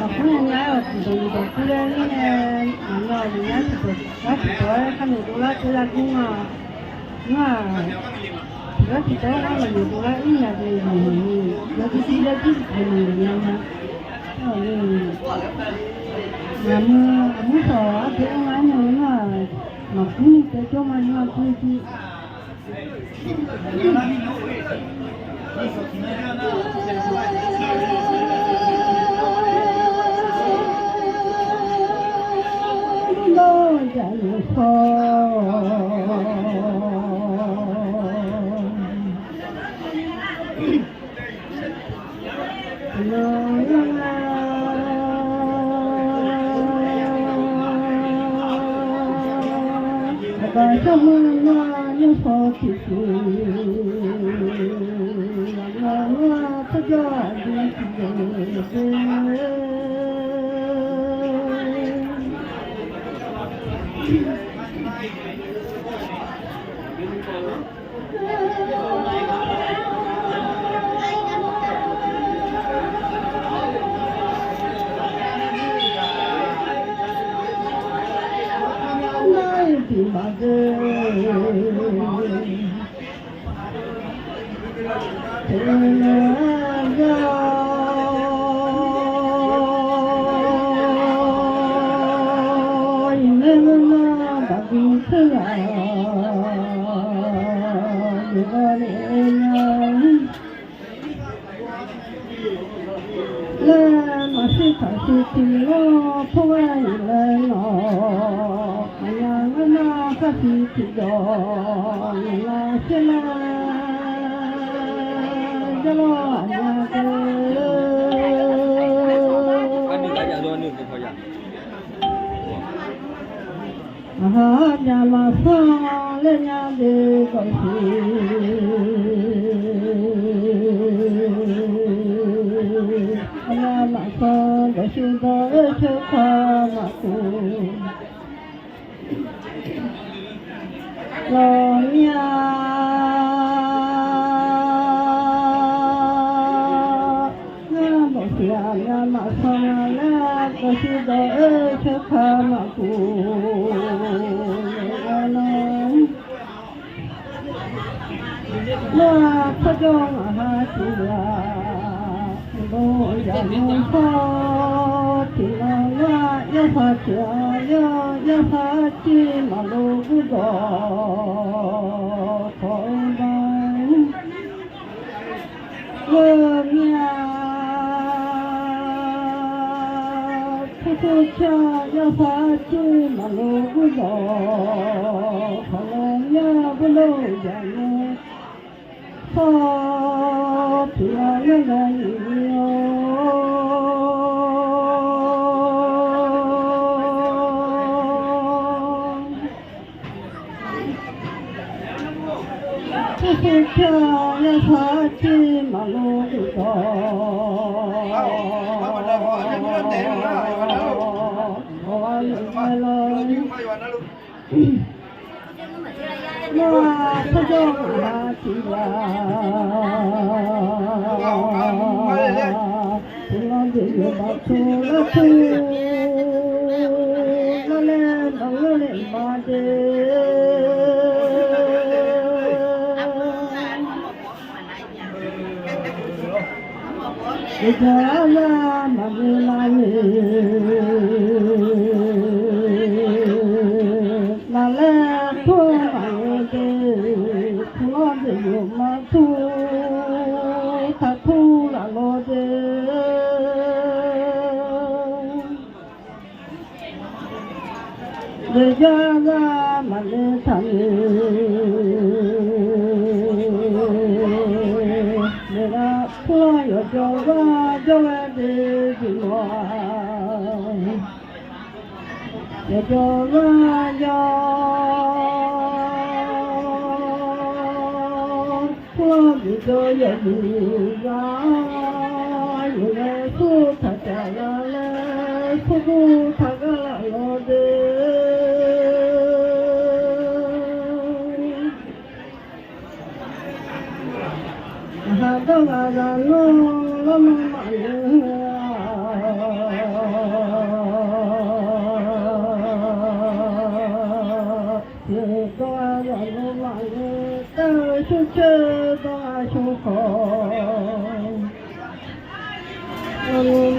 그냥 나요. 그래도 그래는 안나도 나도 하는 돌아 공아 그렇게 돌아가면 돌아 있냐 되니 여기 시작이 되는 너무 무서워. 그냥 아니면 막 분위기 좀 아니면 분위기 Cho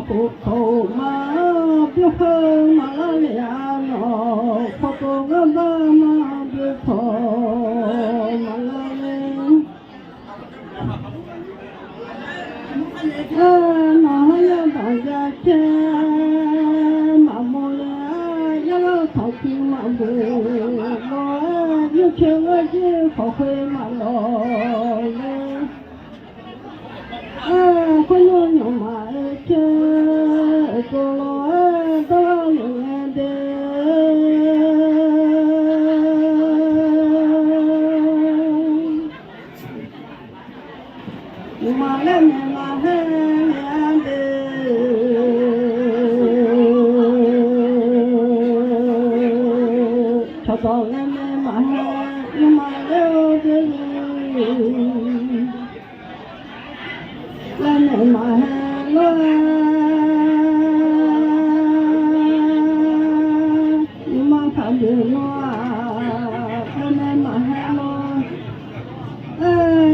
phụ khổ mà biết hơn mà là lẽ nó khổ khổ ngã ba mà biết khổ mà là lên nó là đại gia cha mà mua lẽ nhớ thầu khi mà bù nó như chuyện ở dưới khổ khơi mà lo lên con luôn nhỏ mà chơi cô lo đó nghe đê mà lên mà nghe đê cho tao lên mà nhưng mà leo đê lên mà lo mà phải được lo lên mà lo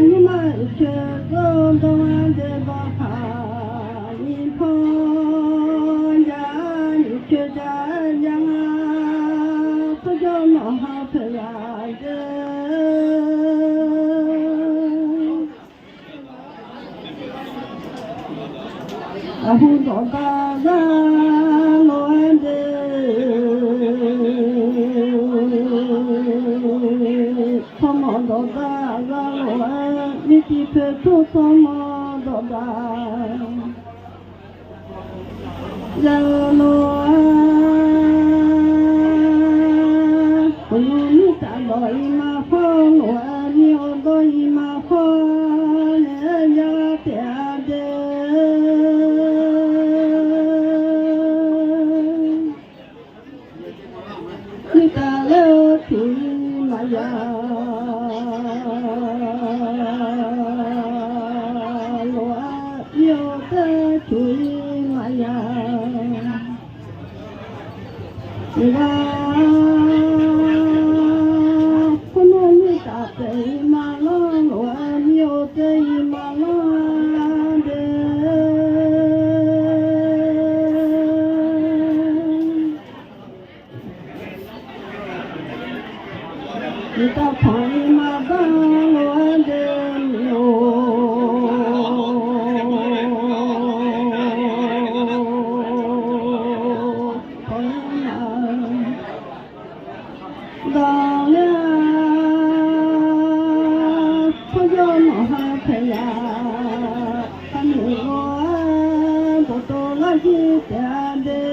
nhưng mà chưa có đâu để bảo hà nhìn phong ra chưa ra rằng có cho nó học phải là hôn đỏ ta ra nói đi không họ đỏ ta ra nói đi chỉ phải thu không họ đỏ ta ra nói cũng ta đòi mà không nói nhiều đòi mà không để ra tiền người ta lỡ thì mà già lúa yêu ta chui mà già người ta con người ta thấy mà lo lúa yêu ta mà lo người ta phải mà ba lo đêm đó là có do nó hay phải là anh người bộ tô là gì cả đêm